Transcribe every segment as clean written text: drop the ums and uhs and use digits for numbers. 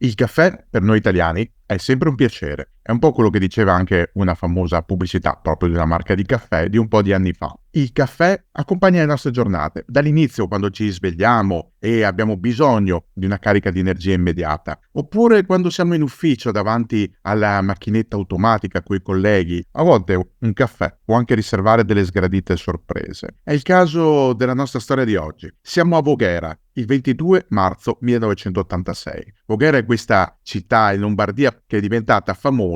Il caffè per noi italiani è sempre un piacere. È un po' quello che diceva anche una famosa pubblicità proprio di una marca di caffè di un po' di anni fa. Il caffè accompagna le nostre giornate, dall'inizio quando ci svegliamo e abbiamo bisogno di una carica di energia immediata, oppure quando siamo in ufficio davanti alla macchinetta automatica coi colleghi. A volte un caffè può anche riservare delle sgradite sorprese. È il caso della nostra storia di oggi. Siamo a Voghera, il 22 marzo 1986. Voghera è questa città in Lombardia che è diventata famosa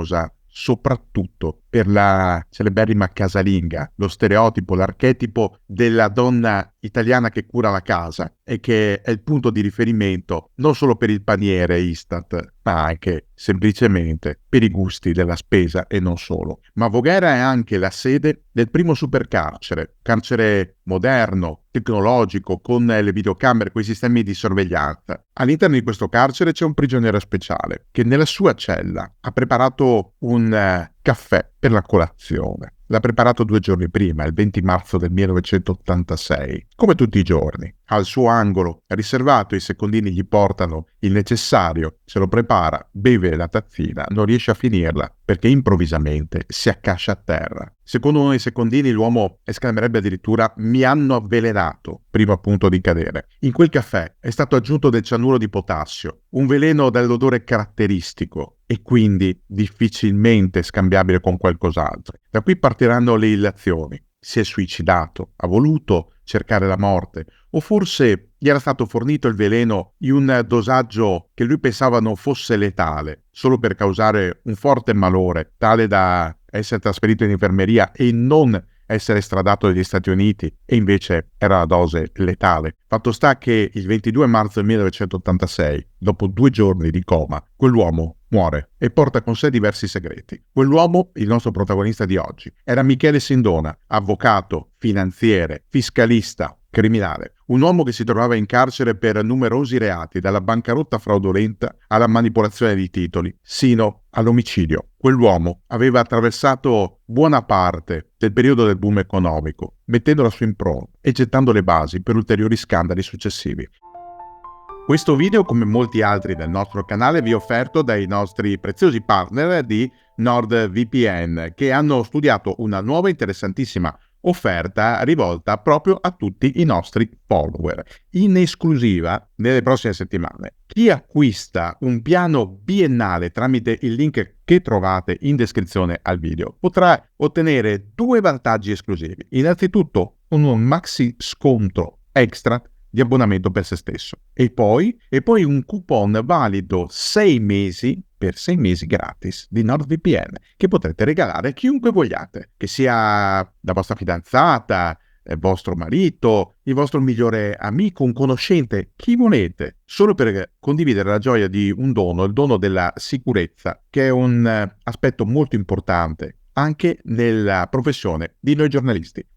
soprattutto per la celeberrima casalinga, lo stereotipo, l'archetipo della donna italiana che cura la casa e che è il punto di riferimento non solo per il paniere Istat, ma anche semplicemente per i gusti della spesa e non solo. Ma Voghera è anche la sede del primo supercarcere, carcere moderno, tecnologico, con le videocamere, con i sistemi di sorveglianza. All'interno di questo carcere c'è un prigioniero speciale che nella sua cella ha preparato un caffè per la colazione. L'ha preparato 2 giorni prima, il 20 marzo del 1986, come tutti i giorni. Al suo angolo riservato, i secondini gli portano il necessario, se lo prepara, beve la tazzina, non riesce a finirla perché improvvisamente si accascia a terra. Secondo uno dei secondini l'uomo esclamerebbe addirittura "mi hanno avvelenato" prima appunto di cadere. In quel caffè è stato aggiunto del cianuro di potassio, un veleno dall'odore caratteristico e quindi difficilmente scambiabile con qualcos'altro. Da qui partiranno le illazioni. Si è suicidato, ha voluto cercare la morte, o forse gli era stato fornito il veleno in un dosaggio che lui pensava non fosse letale, solo per causare un forte malore, tale da essere trasferito in infermeria e non essere estradato dagli Stati Uniti, e invece era la dose letale. Fatto sta che il 22 marzo del 1986, dopo 2 giorni di coma, quell'uomo muore e porta con sé diversi segreti. Quell'uomo, il nostro protagonista di oggi, era Michele Sindona, avvocato, finanziere, fiscalista, criminale. Un uomo che si trovava in carcere per numerosi reati, dalla bancarotta fraudolenta alla manipolazione di titoli, sino all'omicidio. Quell'uomo aveva attraversato buona parte del periodo del boom economico, mettendo la sua impronta e gettando le basi per ulteriori scandali successivi. Questo video, come molti altri del nostro canale, vi è offerto dai nostri preziosi partner di NordVPN, che hanno studiato una nuova interessantissima offerta rivolta proprio a tutti i nostri follower. In esclusiva, nelle prossime settimane, chi acquista un piano biennale tramite il link che trovate in descrizione al video potrà ottenere 2 vantaggi esclusivi. Innanzitutto un maxi sconto extra di abbonamento per se stesso e poi un coupon valido 6 mesi per 6 mesi gratis di NordVPN che potrete regalare a chiunque vogliate, che sia la vostra fidanzata, il vostro marito, il vostro migliore amico, un conoscente, chi volete, solo per condividere la gioia di un dono, il dono della sicurezza, che è un aspetto molto importante anche nella professione di noi giornalisti.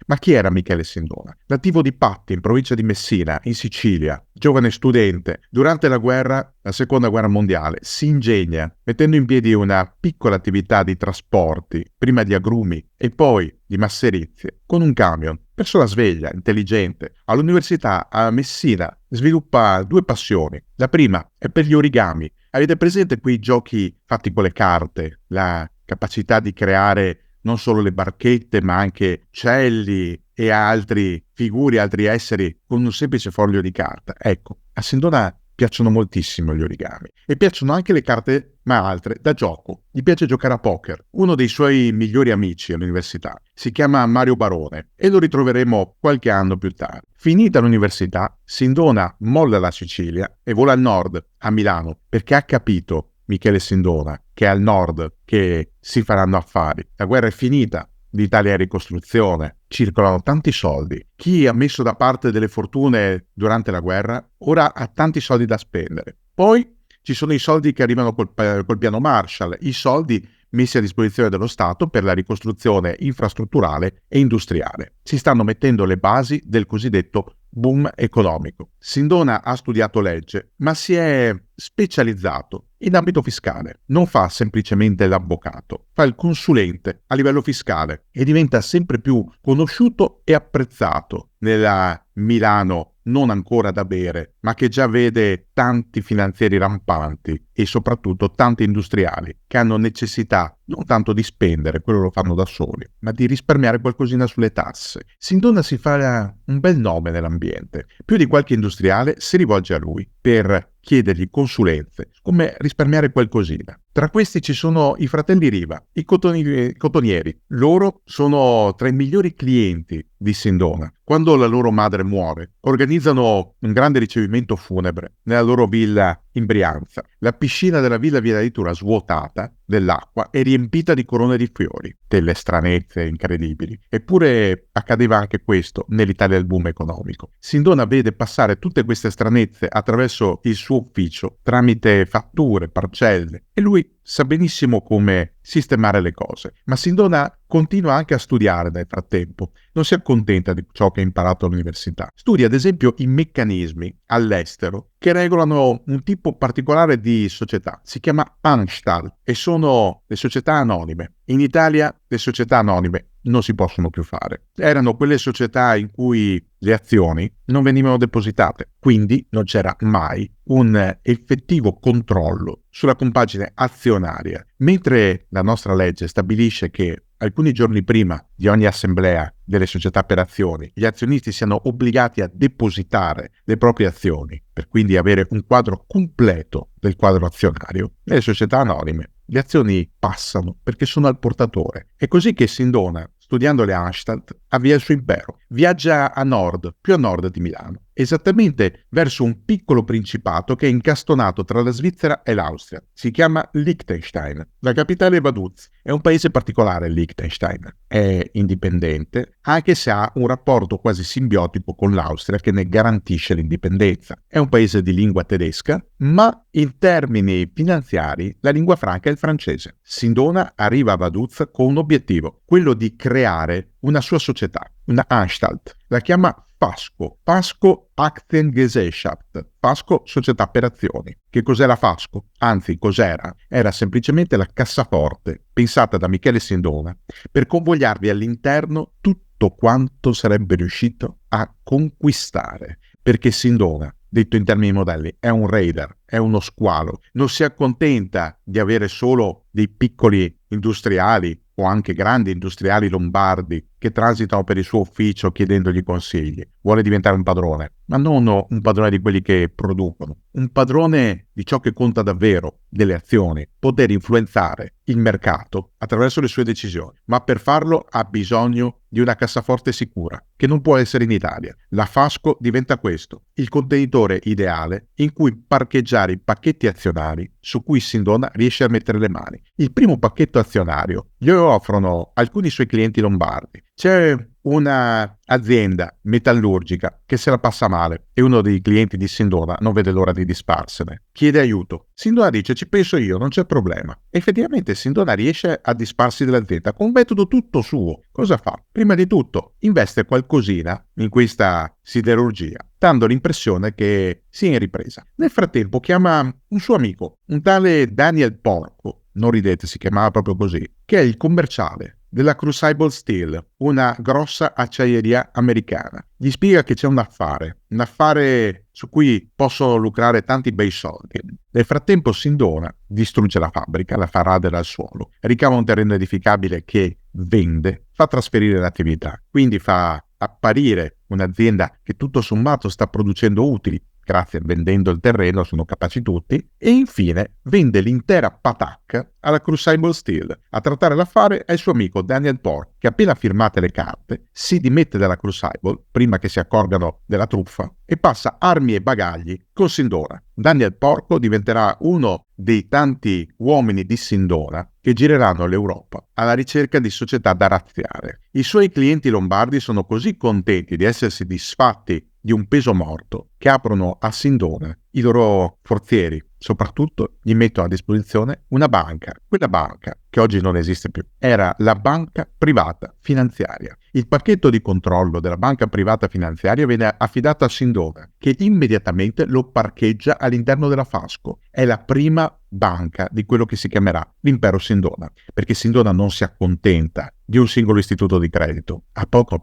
Ma chi era Michele Sindona? Nativo di Patti, in provincia di Messina, in Sicilia, giovane studente, durante la seconda guerra mondiale, si ingegna mettendo in piedi una piccola attività di trasporti, prima di agrumi e poi di masserizie, con un camion. Persona sveglia, intelligente. All'università a Messina sviluppa 2 passioni. La prima è per gli origami. Avete presente quei giochi fatti con le carte? La capacità di creare non solo le barchette, ma anche uccelli e altri figuri, altri esseri con un semplice foglio di carta. Ecco, a Sindona piacciono moltissimo gli origami e piacciono anche le carte, ma altre, da gioco. Gli piace giocare a poker. Uno dei suoi migliori amici all'università si chiama Mario Barone e lo ritroveremo qualche anno più tardi. Finita l'università, Sindona molla la Sicilia e vola al nord, a Milano, perché ha capito, Michele Sindona, che è al nord che si faranno affari. La guerra è finita, l'Italia è in ricostruzione, circolano tanti soldi. Chi ha messo da parte delle fortune durante la guerra ora ha tanti soldi da spendere. Poi ci sono i soldi che arrivano col piano Marshall, i soldi messi a disposizione dello Stato per la ricostruzione infrastrutturale e industriale. Si stanno mettendo le basi del cosiddetto boom economico. Sindona ha studiato legge, ma si è specializzato in ambito fiscale. Non fa semplicemente l'avvocato, fa il consulente a livello fiscale e diventa sempre più conosciuto e apprezzato nella Milano non ancora da bere, ma che già vede tanti finanzieri rampanti e soprattutto tanti industriali che hanno necessità non tanto di spendere, quello lo fanno da soli, ma di risparmiare qualcosina sulle tasse. Sindona si fa un bel nome nell'ambiente. Più di qualche industriale si rivolge a lui per chiedergli consulenze, come risparmiare qualcosina. Tra questi ci sono i fratelli Riva, i cotonieri. Loro sono tra i migliori clienti di Sindona. Quando la loro madre muore, organizzano un grande ricevimento funebre nella loro villa in Brianza. La piscina della villa viene addirittura svuotata dell'acqua e riempita di corone di fiori. Delle stranezze incredibili. Eppure accadeva anche questo nell'Italia del boom economico. Sindona vede passare tutte queste stranezze attraverso il suo ufficio, tramite fatture, parcelle, e lui sa benissimo come sistemare le cose. Ma Sindona continua anche a studiare nel frattempo. Non si accontenta di ciò che ha imparato all'università. Studia ad esempio i meccanismi all'estero che regolano un tipo particolare di società. Si chiama Anstalt e sono le società anonime. In Italia le società anonime non si possono più fare. Erano quelle società in cui le azioni non venivano depositate, quindi non c'era mai un effettivo controllo sulla compagine azionaria, mentre la nostra legge stabilisce che alcuni giorni prima di ogni assemblea delle società per azioni gli azionisti siano obbligati a depositare le proprie azioni, per quindi avere un quadro completo del quadro azionario. Nelle società anonime le azioni passano perché sono al portatore. È così che Sindona, studiando le Anstalt, avvia il suo impero. Viaggia a nord, più a nord di Milano, esattamente verso un piccolo principato che è incastonato tra la Svizzera e l'Austria. Si chiama Liechtenstein. La capitale è Vaduz. È un paese particolare, Liechtenstein. È indipendente, anche se ha un rapporto quasi simbiotico con l'Austria che ne garantisce l'indipendenza. È un paese di lingua tedesca, ma in termini finanziari la lingua franca è il francese. Sindona arriva a Vaduz con un obiettivo, quello di creare una sua società, una Anstalt. La chiama Fasco, Fasco Aktiengesellschaft, Fasco Società per Azioni. Che cos'è la Fasco? Anzi, cos'era? Era semplicemente la cassaforte pensata da Michele Sindona per convogliarvi all'interno tutto quanto sarebbe riuscito a conquistare, perché Sindona, detto in termini modelli, è un raider, è uno squalo, non si accontenta di avere solo dei piccoli industriali o anche grandi industriali lombardi che transitano per il suo ufficio chiedendogli consigli. Vuole diventare un padrone, ma non un padrone di quelli che producono, un padrone di ciò che conta davvero, delle azioni, poter influenzare il mercato attraverso le sue decisioni. Ma per farlo ha bisogno di una cassaforte sicura, che non può essere in Italia. La Fasco diventa questo, il contenitore ideale in cui parcheggiare i pacchetti azionari su cui Sindona riesce a mettere le mani. Il primo pacchetto azionario glielo offrono alcuni suoi clienti lombardi. C'è una azienda metallurgica che se la passa male e uno dei clienti di Sindona non vede l'ora di disfarsene. Chiede aiuto. Sindona dice: ci penso io, non c'è problema. Effettivamente Sindona riesce a disfarsi dell'azienda con un metodo tutto suo. Cosa fa? Prima di tutto investe qualcosina in questa siderurgia, dando l'impressione che sia in ripresa. Nel frattempo chiama un suo amico, un tale Daniel Porco, non ridete, si chiamava proprio così, che è il commerciale della Crucible Steel, una grossa acciaieria americana. Gli spiega che c'è un affare su cui possono lucrare tanti bei soldi. Nel frattempo Sindona distrugge la fabbrica, la fa radere al suolo, ricava un terreno edificabile che vende, fa trasferire l'attività, quindi fa apparire un'azienda che tutto sommato sta producendo utili, grazie vendendo il terreno, sono capaci tutti, e infine vende l'intera patacca alla Crucible Steel. A trattare l'affare è il suo amico Daniel Pork, che appena firmate le carte si dimette dalla Crucible, prima che si accorgano della truffa, e passa armi e bagagli con Sindona. Daniel Porco diventerà uno dei tanti uomini di Sindona che gireranno l'Europa alla ricerca di società da razziare. I suoi clienti lombardi sono così contenti di essersi disfatti di un peso morto che aprono a Sindona i loro forzieri soprattutto gli mettono a disposizione una banca. Quella banca, che oggi non esiste più, era la banca privata finanziaria. Il pacchetto di controllo della banca privata finanziaria viene affidato a Sindona, che immediatamente lo parcheggia all'interno della Fasco. È la prima banca di quello che si chiamerà l'impero Sindona, perché Sindona non si accontenta di un singolo istituto di credito. A poco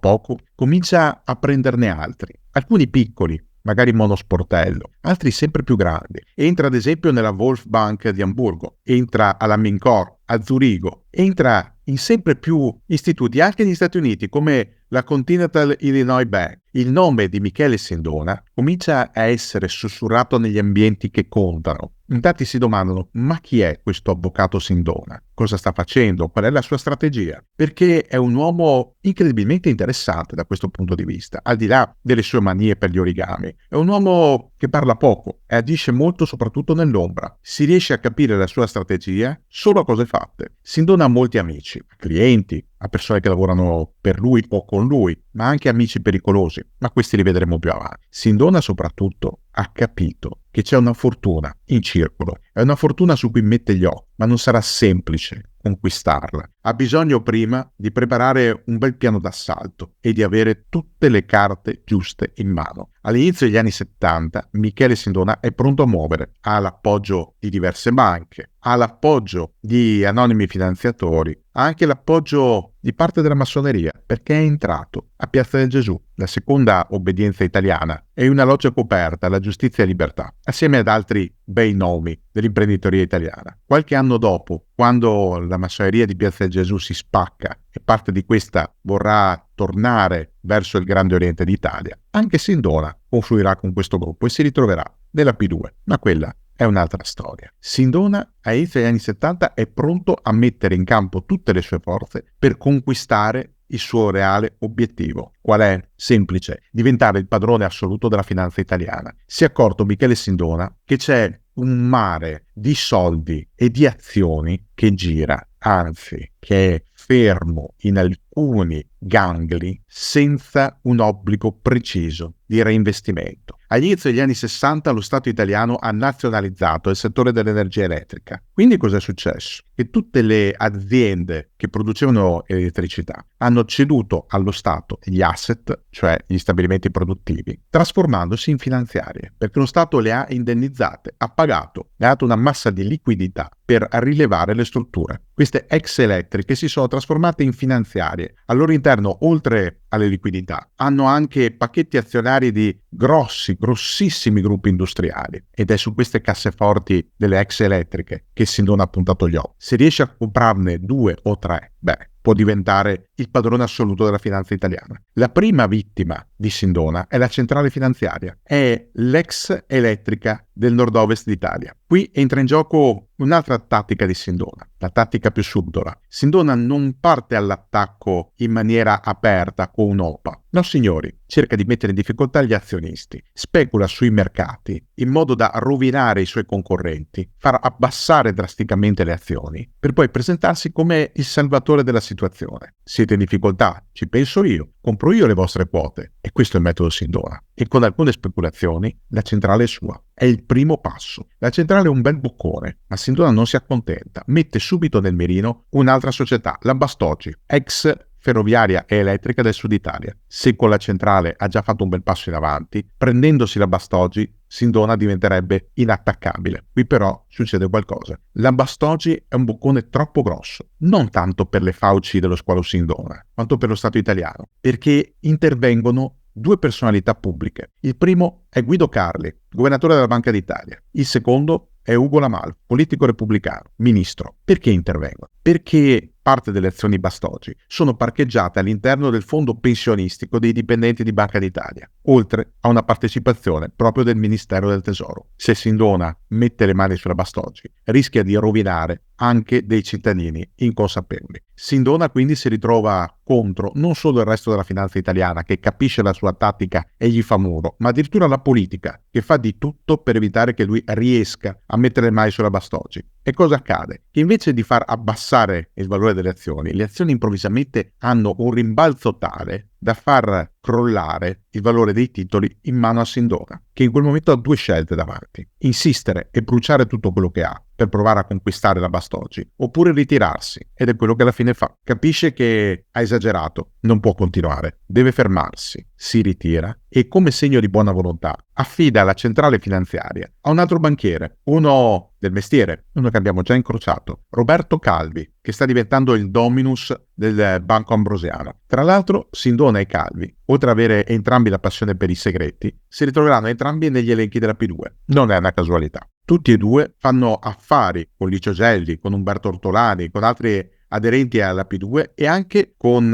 comincia a prenderne altri, alcuni piccoli, magari monosportello, altri sempre più grandi. Entra ad esempio nella Volksbank di Amburgo, entra alla Mincor a Zurigo, entra in sempre più istituti anche negli Stati Uniti come la Continental Illinois Bank. Il nome di Michele Sindona comincia a essere sussurrato negli ambienti che contano. In tanti si domandano: ma chi è questo avvocato Sindona? Cosa sta facendo? Qual è la sua strategia? Perché è un uomo incredibilmente interessante da questo punto di vista, al di là delle sue manie per gli origami. È un uomo che parla poco e agisce molto soprattutto nell'ombra. Si riesce a capire la sua strategia solo a cose fatte. Sindona ha molti amici, clienti, a persone che lavorano per lui o con lui, ma anche amici pericolosi, ma questi li vedremo più avanti. Sindona soprattutto ha capito che c'è una fortuna in circolo, è una fortuna su cui mette gli occhi, ma non sarà semplice conquistarla. Ha bisogno prima di preparare un bel piano d'assalto e di avere tutte le carte giuste in mano. All'inizio degli anni 70 Michele Sindona è pronto a muovere, ha l'appoggio di diverse banche, ha l'appoggio di anonimi finanziatori, ha anche l'appoggio di parte della massoneria, perché è entrato a Piazza del Gesù, la seconda obbedienza italiana, e una loggia coperta, la Giustizia e Libertà, assieme ad altri bei nomi dell'imprenditoria italiana. Qualche anno dopo, quando la massoneria di Piazza del Gesù si spacca e parte di questa vorrà tornare verso il Grande Oriente d'Italia, anche Sindona confluirà con questo gruppo e si ritroverà nella P2, ma quella è un'altra storia. Sindona all'inizio degli anni 70 è pronto a mettere in campo tutte le sue forze per conquistare il suo reale obiettivo. Qual è? Semplice: diventare il padrone assoluto della finanza italiana. Si è accorto Michele Sindona che c'è un mare di soldi e di azioni che gira, anzi che è fermo in alcuni gangli senza un obbligo preciso di reinvestimento. All'inizio degli anni 60 lo Stato italiano ha nazionalizzato il settore dell'energia elettrica. Quindi cosa è successo? Che tutte le aziende che producevano elettricità hanno ceduto allo Stato gli asset, cioè gli stabilimenti produttivi, trasformandosi in finanziarie, perché lo Stato le ha indennizzate, ha pagato, le ha dato una massa di liquidità per rilevare le strutture. Queste ex elettriche si sono trasformate in finanziarie. Al loro interno, oltre alle liquidità, hanno anche pacchetti azionari di grossissimi gruppi industriali, ed è su queste casseforti delle ex elettriche che Sindona ha puntato gli occhi. Se riesce a comprarne 2 o 3, può diventare il padrone assoluto della finanza italiana. La prima vittima di Sindona è la centrale finanziaria, è l'ex elettrica del nord-ovest d'Italia. Qui entra in gioco un'altra tattica di Sindona, la tattica più subdola. Sindona non parte all'attacco in maniera aperta con un'OPA. No signori, cerca di mettere in difficoltà gli azionisti, specula sui mercati in modo da rovinare i suoi concorrenti, far abbassare drasticamente le azioni, per poi presentarsi come il salvatore della situazione. Siete in difficoltà? Ci penso io, compro io le vostre quote. E questo è il metodo Sindona. E con alcune speculazioni la centrale è sua. È il primo passo. La centrale è un bel boccone, ma Sindona non si accontenta. Mette subito nel mirino un'altra società, la Bastogi, ex ferroviaria e elettrica del Sud Italia. Se con la centrale ha già fatto un bel passo in avanti, prendendosi la Bastogi, Sindona diventerebbe inattaccabile. Qui però succede qualcosa. La Bastogi è un boccone troppo grosso, non tanto per le fauci dello squalo Sindona, quanto per lo Stato italiano, perché intervengono 2 personalità pubbliche. Il primo è Guido Carli, governatore della Banca d'Italia. Il secondo è Ugo La Malfa, politico repubblicano, ministro. Perché intervengono? Perché parte delle azioni Bastogi sono parcheggiate all'interno del fondo pensionistico dei dipendenti di Banca d'Italia, oltre a una partecipazione proprio del Ministero del Tesoro. Se Sindona mette le mani sulla Bastogi, rischia di rovinare anche dei cittadini inconsapevoli. Sindona quindi si ritrova contro non solo il resto della finanza italiana che capisce la sua tattica e gli fa muro, ma addirittura la politica che fa di tutto per evitare che lui riesca a mettere le mani sulla Bastogi. E cosa accade? Che invece di far abbassare il valore delle azioni, le azioni improvvisamente hanno un rimbalzo tale da far crollare il valore dei titoli in mano a Sindona, che in quel momento ha due scelte davanti: insistere e bruciare tutto quello che ha per provare a conquistare la Bastogi, oppure ritirarsi, ed è quello che alla fine fa. Capisce che ha esagerato, non può continuare, deve fermarsi, si ritira e, come segno di buona volontà, affida la centrale finanziaria a un altro banchiere, uno del mestiere, uno che abbiamo già incrociato, Roberto Calvi, che sta diventando il dominus del Banco Ambrosiano. Tra l'altro, Sindona e Calvi, oltre ad avere entrambi la passione per i segreti, si ritroveranno entrambi negli elenchi della P2. Non è una casualità. Tutti e due fanno affari con Licio Gelli, con Umberto Ortolani, con altri aderenti alla P2 e anche con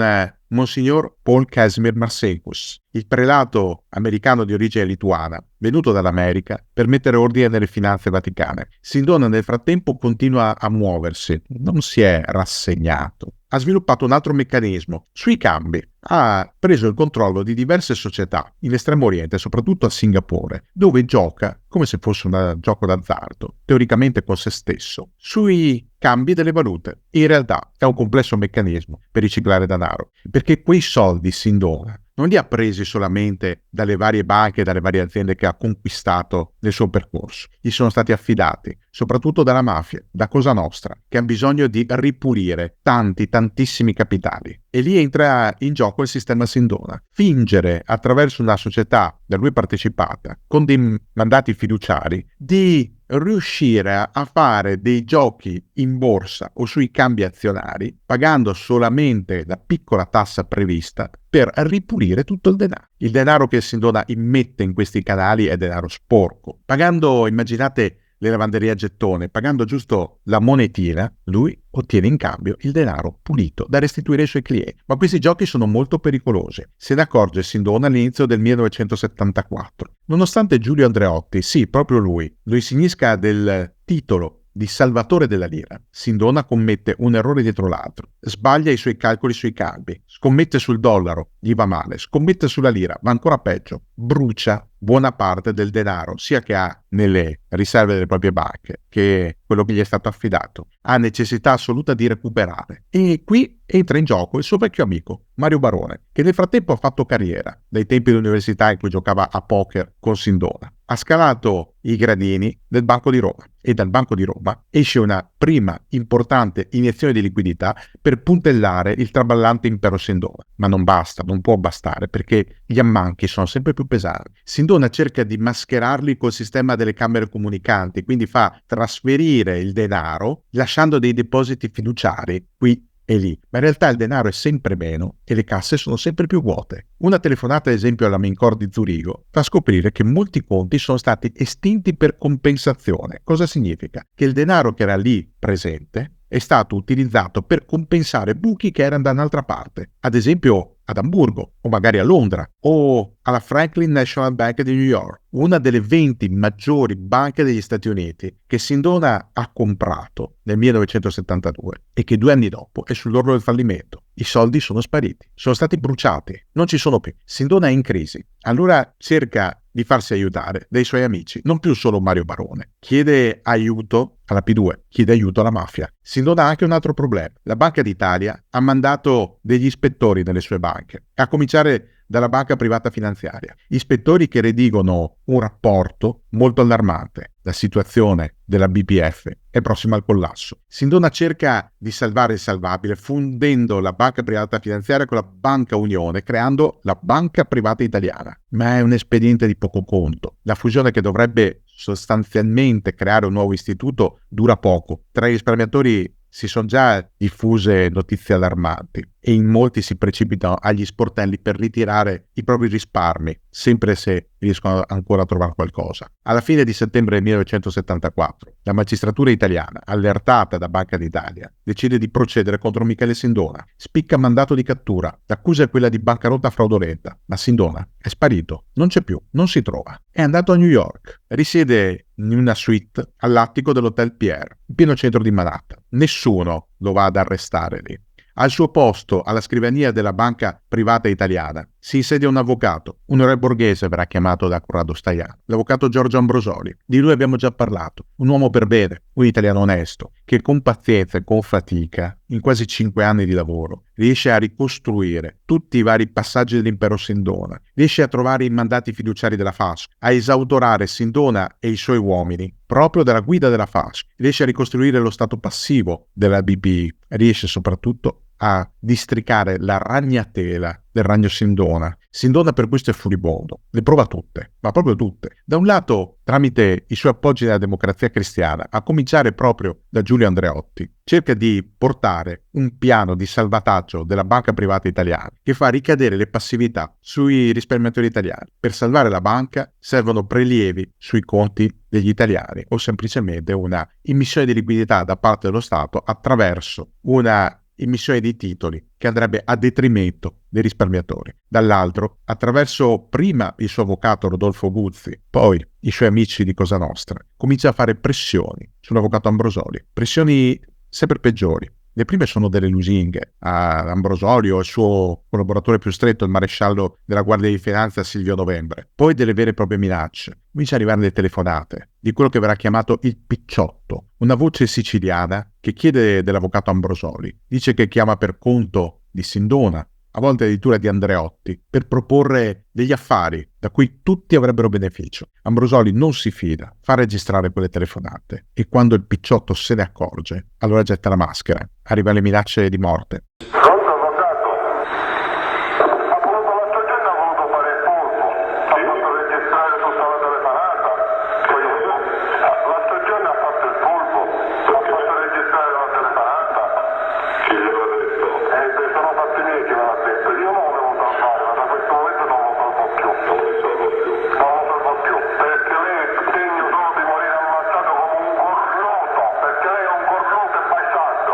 Monsignor Paul Casimir Marcinkus, il prelato americano di origine lituana, venuto dall'America per mettere ordine nelle finanze vaticane. Sindona nel frattempo continua a muoversi, non si è rassegnato. Ha sviluppato un altro meccanismo sui cambi. Ha preso il controllo di diverse società in Estremo Oriente, soprattutto a Singapore, dove gioca come se fosse un gioco d'azzardo, teoricamente con se stesso, sui cambi delle valute. In realtà è un complesso meccanismo per riciclare denaro, perché quei soldi Sindona non li ha presi solamente dalle varie banche e dalle varie aziende che ha conquistato nel suo percorso. Gli sono stati affidati soprattutto dalla mafia, da Cosa Nostra, che ha bisogno di ripulire tantissimi capitali. E lì entra in gioco il sistema Sindona. Fingere attraverso una società da lui partecipata, con dei mandati fiduciari, di riuscire a fare dei giochi in borsa o sui cambi azionari, pagando solamente la piccola tassa prevista per ripulire tutto il denaro. Il denaro che Sindona immette in questi canali è denaro sporco. Pagando, immaginate, le lavanderie a gettone, pagando giusto la monetina, lui ottiene in cambio il denaro pulito da restituire ai suoi clienti. Ma questi giochi sono molto pericolosi. Se ne accorge Sindona all'inizio del 1974. Nonostante Giulio Andreotti, sì, proprio lui, lo insignisca del titolo di salvatore della lira, Sindona commette un errore dietro l'altro, sbaglia i suoi calcoli sui cambi, scommette sul dollaro, gli va male, scommette sulla lira, va ancora peggio, brucia buona parte del denaro, sia che ha nelle riserve delle proprie banche, che quello che gli è stato affidato. Ha necessità assoluta di recuperare. E qui entra in gioco il suo vecchio amico, Mario Barone, che nel frattempo ha fatto carriera, dai tempi dell'università in cui giocava a poker con Sindona. Ha scalato i gradini del Banco di Roma e dal Banco di Roma esce una prima importante iniezione di liquidità per puntellare il traballante impero Sindona. Ma non basta, non può bastare, perché gli ammanchi sono sempre più pesanti. Sindona cerca di mascherarli col sistema delle camere comunicanti, quindi fa trasferire il denaro lasciando dei depositi fiduciari qui e lì, ma in realtà il denaro è sempre meno e le casse sono sempre più vuote. Una telefonata, ad esempio, alla Mincor di Zurigo fa scoprire che molti conti sono stati estinti per compensazione. Cosa significa? Che il denaro che era lì presente è stato utilizzato per compensare buchi che erano da un'altra parte, ad esempio ad Amburgo, o magari a Londra, o alla Franklin National Bank di New York, una delle 20 maggiori banche degli Stati Uniti, che Sindona ha comprato nel 1972 e che 2 anni dopo è sull'orlo del fallimento. I soldi sono spariti, sono stati bruciati, non ci sono più. Sindona è in crisi, allora cerca di farsi aiutare dai suoi amici, non più solo Mario Barone. Chiede aiuto alla P2, chiede aiuto alla mafia. Sindona ha anche un altro problema. La Banca d'Italia ha mandato degli ispettori nelle sue banche, a cominciare dalla banca privata finanziaria. Ispettori che redigono un rapporto molto allarmante. La situazione della BPF è prossima al collasso. Sindona cerca di salvare il salvabile fondendo la banca privata finanziaria con la Banca Unione, creando la banca privata italiana. Ma è un espediente di poco conto. La fusione, che dovrebbe sostanzialmente creare un nuovo istituto, dura poco. Tra i risparmiatori si sono già diffuse notizie allarmanti e in molti si precipitano agli sportelli per ritirare i propri risparmi, sempre se riescono ancora a trovare qualcosa. Alla fine di settembre del 1974, la magistratura italiana, allertata da Banca d'Italia, decide di procedere contro Michele Sindona. Spicca mandato di cattura. L'accusa è quella di bancarotta fraudolenta, ma Sindona è sparito, non c'è più, non si trova. È andato a New York, risiede in una suite all'attico dell'Hotel Pierre, in pieno centro di Manhattan. Nessuno lo va ad arrestare lì. Al suo posto, alla scrivania della banca privata italiana, si insedia un avvocato, un re borghese verrà chiamato da Corrado Staiano, l'avvocato Giorgio Ambrosoli. Di lui abbiamo già parlato, un uomo per bene, un italiano onesto, che con pazienza e con fatica, in quasi 5 anni di lavoro, riesce a ricostruire tutti i vari passaggi dell'impero Sindona, riesce a trovare i mandati fiduciari della FASC, a esautorare Sindona e i suoi uomini proprio dalla guida della FASC, riesce a ricostruire lo stato passivo della BPI, riesce soprattutto a districare la ragnatela del ragno Sindona. Sindona per questo è furibondo, le prova tutte, ma proprio tutte. Da un lato, tramite i suoi appoggi nella Democrazia Cristiana, a cominciare proprio da Giulio Andreotti, cerca di portare un piano di salvataggio della banca privata italiana che fa ricadere le passività sui risparmiatori italiani. Per salvare la banca servono prelievi sui conti degli italiani o semplicemente una immissione di liquidità da parte dello Stato attraverso una emissione di titoli che andrebbe a detrimento dei risparmiatori. Dall'altro, attraverso prima il suo avvocato Rodolfo Guzzi, poi i suoi amici di Cosa Nostra, comincia a fare pressioni sull'avvocato Ambrosoli, pressioni sempre peggiori. Le prime sono delle lusinghe a Ambrosoli o al suo collaboratore più stretto, il maresciallo della Guardia di Finanza Silvio Novembre. Poi delle vere e proprie minacce. Comincia ad arrivare le telefonate di quello che verrà chiamato il Picciotto, una voce siciliana che chiede dell'avvocato Ambrosoli. Dice che chiama per conto di Sindona, a volte addirittura di Andreotti, per proporre degli affari da cui tutti avrebbero beneficio. Ambrosoli non si fida, fa registrare quelle telefonate e quando il Picciotto se ne accorge, allora getta la maschera. Arrivano le minacce di morte. Pronto, avvocato? Ha voluto la stagione, ha voluto fare il furbo. Ha voluto registrare tutta la telefonata. La stagione ha fatto il furbo. Ha fatto registrare la telefonata. Chi gliel'ha detto? Sono fatti miei che me l'ha detto. Io non lo volevo salvare, ma da questo momento non lo salvo più. Non lo salvo più. Non lo salvo più. Perché lei è degno solo di morire ammazzato come un cornuto. Perché lei è un cornuto e bastardo.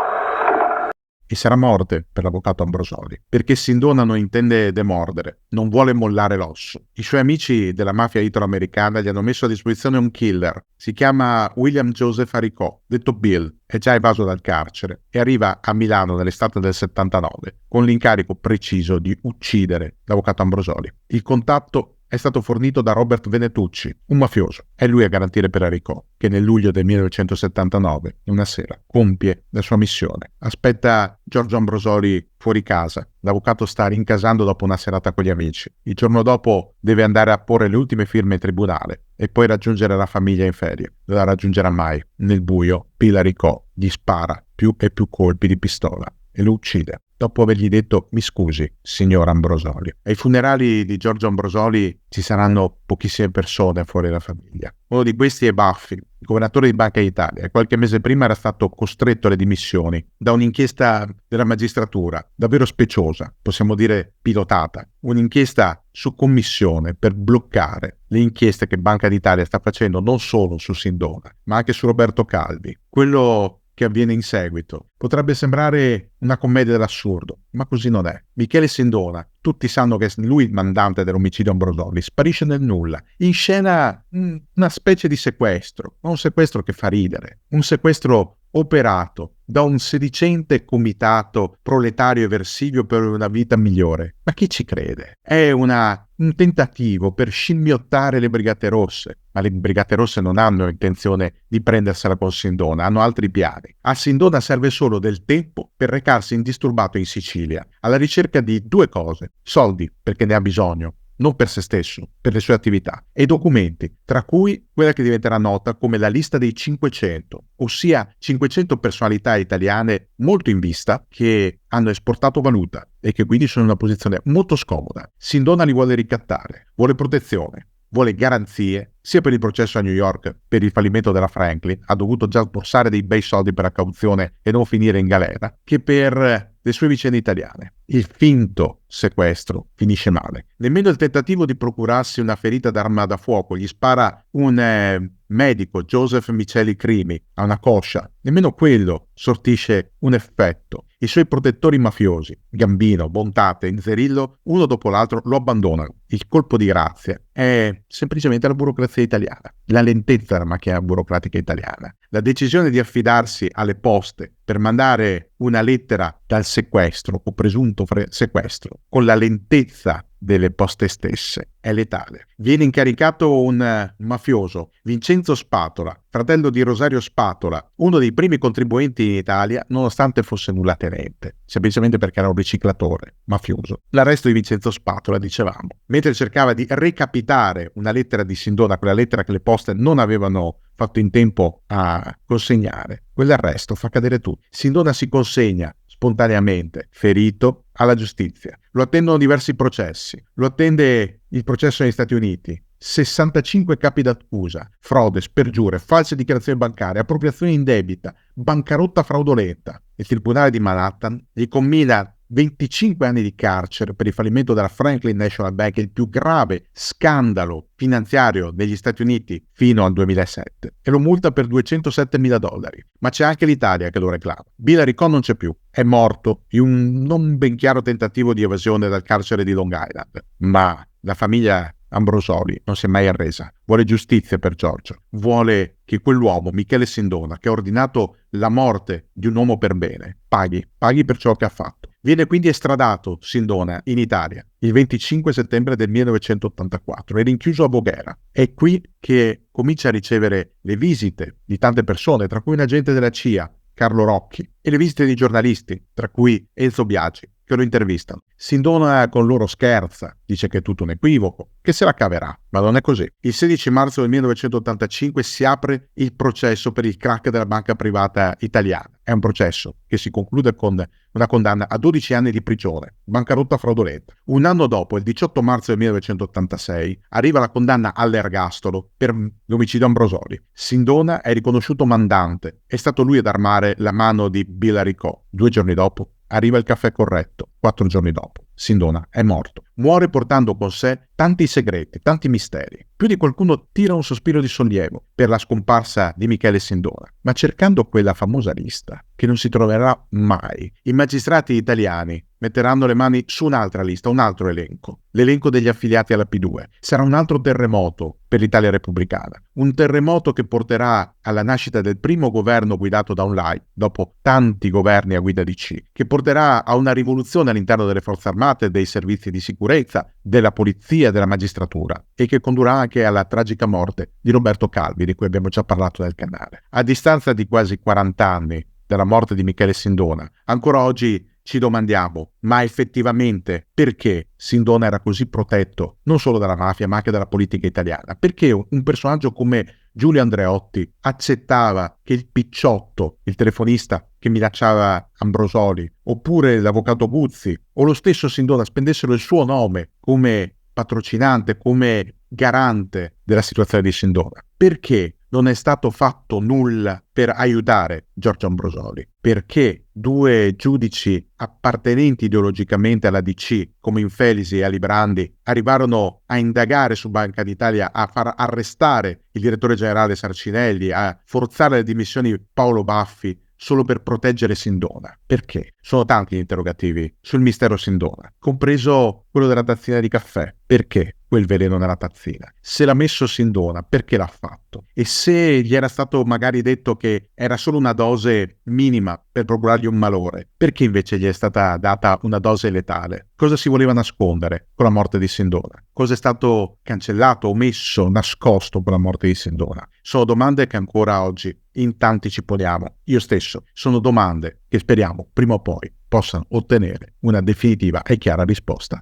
E sarà morte per l'avvocato Ambrosoli, perché Sindona non intende demordere, non vuole mollare l'osso. I suoi amici della mafia italo-americana gli hanno messo a disposizione un killer, si chiama William Joseph Aricò, detto Bill, è già evaso dal carcere e arriva a Milano nell'estate del 79 con l'incarico preciso di uccidere l'avvocato Ambrosoli. Il contatto è stato fornito da Robert Venetucci, un mafioso. È lui a garantire per Aricò, che nel luglio del 1979, in una sera, compie la sua missione. Aspetta Giorgio Ambrosoli fuori casa. L'avvocato sta rincasando dopo una serata con gli amici. Il giorno dopo deve andare a porre le ultime firme in tribunale e poi raggiungere la famiglia in ferie. Non la raggiungerà mai. Nel buio, Bill Aricò gli spara più e più colpi di pistola e lo uccide. Dopo avergli detto mi scusi, signor Ambrosoli. Ai funerali di Giorgio Ambrosoli ci saranno pochissime persone fuori dalla famiglia. Uno di questi è Baffi, il governatore di Banca d'Italia, e qualche mese prima era stato costretto alle dimissioni da un'inchiesta della magistratura, davvero speciosa, possiamo dire pilotata. Un'inchiesta su commissione per bloccare le inchieste che Banca d'Italia sta facendo non solo su Sindona, ma anche su Roberto Calvi. Quello che avviene in seguito potrebbe sembrare una commedia dell'assurdo, ma così non è. Michele Sindona, tutti sanno che lui il mandante dell'omicidio Ambrosoli, sparisce nel nulla, in scena una specie di sequestro, ma un sequestro che fa ridere, un sequestro operato da un sedicente comitato proletario eversivo per una vita migliore. Ma chi ci crede? È un tentativo per scimmiottare le Brigate Rosse, ma le Brigate Rosse non hanno intenzione di prendersela con Sindona, hanno altri piani. A Sindona serve solo del tempo per recarsi indisturbato in Sicilia, alla ricerca di due cose: soldi, perché ne ha bisogno, non per se stesso, per le sue attività, e documenti, tra cui quella che diventerà nota come la lista dei 500, ossia 500 personalità italiane molto in vista che hanno esportato valuta e che quindi sono in una posizione molto scomoda. Sindona li vuole ricattare, vuole protezione, vuole garanzie, sia per il processo a New York per il fallimento della Franklin, ha dovuto già sborsare dei bei soldi per la cauzione e non finire in galera, che per le sue vicende italiane. Il finto sequestro finisce male. Nemmeno il tentativo di procurarsi una ferita d'arma da fuoco, gli spara un medico, Joseph Miceli Crimi, a una coscia, nemmeno quello sortisce un effetto. I suoi protettori mafiosi, Gambino, Bontate, Inzerillo, uno dopo l'altro lo abbandonano. Il colpo di grazia è semplicemente la burocrazia italiana, la lentezza della macchina burocratica italiana. La decisione di affidarsi alle poste per mandare una lettera dal sequestro o presunto sequestro con la lentezza delle poste stesse è letale. Viene incaricato un mafioso, Vincenzo Spatola, fratello di Rosario Spatola, uno dei primi contribuenti in Italia, nonostante fosse nullatenente, semplicemente perché era un riciclatore mafioso. L'arresto di Vincenzo Spatola, dicevamo, mentre cercava di recapitare una lettera di Sindona, quella lettera che le poste non avevano fatto in tempo a consegnare, quell'arresto fa cadere tutto. Sindona si consegna spontaneamente, ferito, alla giustizia. Lo attendono diversi processi. Lo attende il processo negli Stati Uniti. 65 capi d'accusa, frode, spergiure, false dichiarazioni bancarie, appropriazione indebita, bancarotta fraudolenta. Il tribunale di Manhattan gli commina 25 anni di carcere per il fallimento della Franklin National Bank, il più grave scandalo finanziario negli Stati Uniti fino al 2007, e lo multa per $207.000. Ma c'è anche l'Italia che lo reclama. Bill Ricco non c'è più, è morto in un non ben chiaro tentativo di evasione dal carcere di Long Island, ma la famiglia Ambrosoli non si è mai arresa, vuole giustizia per Giorgio, vuole che quell'uomo, Michele Sindona, che ha ordinato la morte di un uomo per bene, paghi per ciò che ha fatto. Viene quindi estradato Sindona in Italia il 25 settembre del 1984 e rinchiuso a Voghera. È qui che comincia a ricevere le visite di tante persone, tra cui un agente della CIA, Carlo Rocchi, e le visite di giornalisti, tra cui Enzo Biagi, che lo intervistano. Sindona con loro scherza, dice che è tutto un equivoco, che se la caverà, ma non è così. Il 16 marzo del 1985 si apre il processo per il crack della banca privata italiana. È un processo che si conclude con una condanna a 12 anni di prigione, bancarotta fraudolenta. Un anno dopo, il 18 marzo del 1986, arriva la condanna all'ergastolo per l'omicidio Ambrosoli. Sindona è riconosciuto mandante, è stato lui ad armare la mano di Bill Ricco. 2 giorni dopo arriva il caffè corretto. 4 giorni dopo Sindona è morto. Muore portando con sé tanti segreti, tanti misteri. Più di qualcuno tira un sospiro di sollievo per la scomparsa di Michele Sindona, ma cercando quella famosa lista che non si troverà mai, i magistrati italiani metteranno le mani su un'altra lista, un altro elenco, l'elenco degli affiliati alla P2. Sarà un altro terremoto per l'Italia repubblicana, un terremoto che porterà alla nascita del primo governo guidato da un laico, dopo tanti governi a guida DC, che porterà a una rivoluzione all'interno delle forze armate, dei servizi di sicurezza, della polizia, della magistratura, e che condurrà anche alla tragica morte di Roberto Calvi, di cui abbiamo già parlato nel canale. A distanza di quasi 40 anni dalla morte di Michele Sindona, ancora oggi ci domandiamo, ma effettivamente perché Sindona era così protetto non solo dalla mafia ma anche dalla politica italiana? Perché un personaggio come Giulio Andreotti accettava che il Picciotto, il telefonista che minacciava Ambrosoli, oppure l'avvocato Guzzi o lo stesso Sindona spendessero il suo nome come patrocinante, come garante della situazione di Sindona? Perché non è stato fatto nulla per aiutare Giorgio Ambrosoli? Perché 2 giudici appartenenti ideologicamente alla DC, come Infelisi e Alibrandi, arrivarono a indagare su Banca d'Italia, a far arrestare il direttore generale Sarcinelli, a forzare le dimissioni Paolo Baffi solo per proteggere Sindona? Perché? Sono tanti gli interrogativi sul mistero Sindona, compreso quello della tazzina di caffè. Perché quel veleno nella tazzina? Se l'ha messo Sindona, perché l'ha fatto? E se gli era stato magari detto che era solo una dose minima per procurargli un malore, perché invece gli è stata data una dose letale? Cosa si voleva nascondere con la morte di Sindona? Cosa è stato cancellato, omesso, nascosto con la morte di Sindona? Sono domande che ancora oggi in tanti ci poniamo. Io stesso. Sono domande che speriamo prima o poi possano ottenere una definitiva e chiara risposta.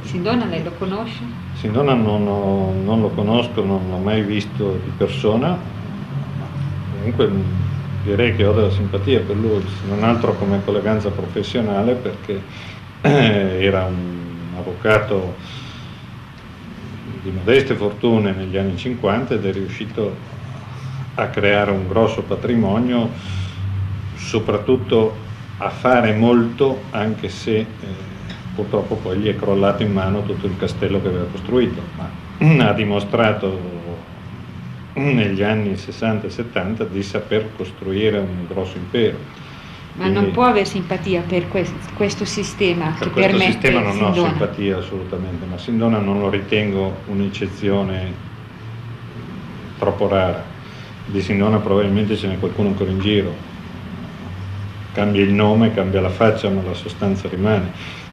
Sindona lei lo conosce? Sindona non lo conosco, non l'ho mai visto di persona, comunque direi che ho della simpatia per lui, se non altro come colleganza professionale, perché era un avvocato di modeste fortune negli anni 50 ed è riuscito a creare un grosso patrimonio, soprattutto a fare molto, anche se purtroppo poi gli è crollato in mano tutto il castello che aveva costruito, ma ha dimostrato negli anni 60 e 70 di saper costruire un grosso impero. Ma quindi non può avere simpatia per questo sistema per che questo permette sistema non Sindona. ho simpatia assolutamente, ma Sindona non lo ritengo un'eccezione troppo rara. di Sindona probabilmente ce n'è qualcuno ancora in giro. Cambia il nome, cambia la faccia, ma la sostanza rimane.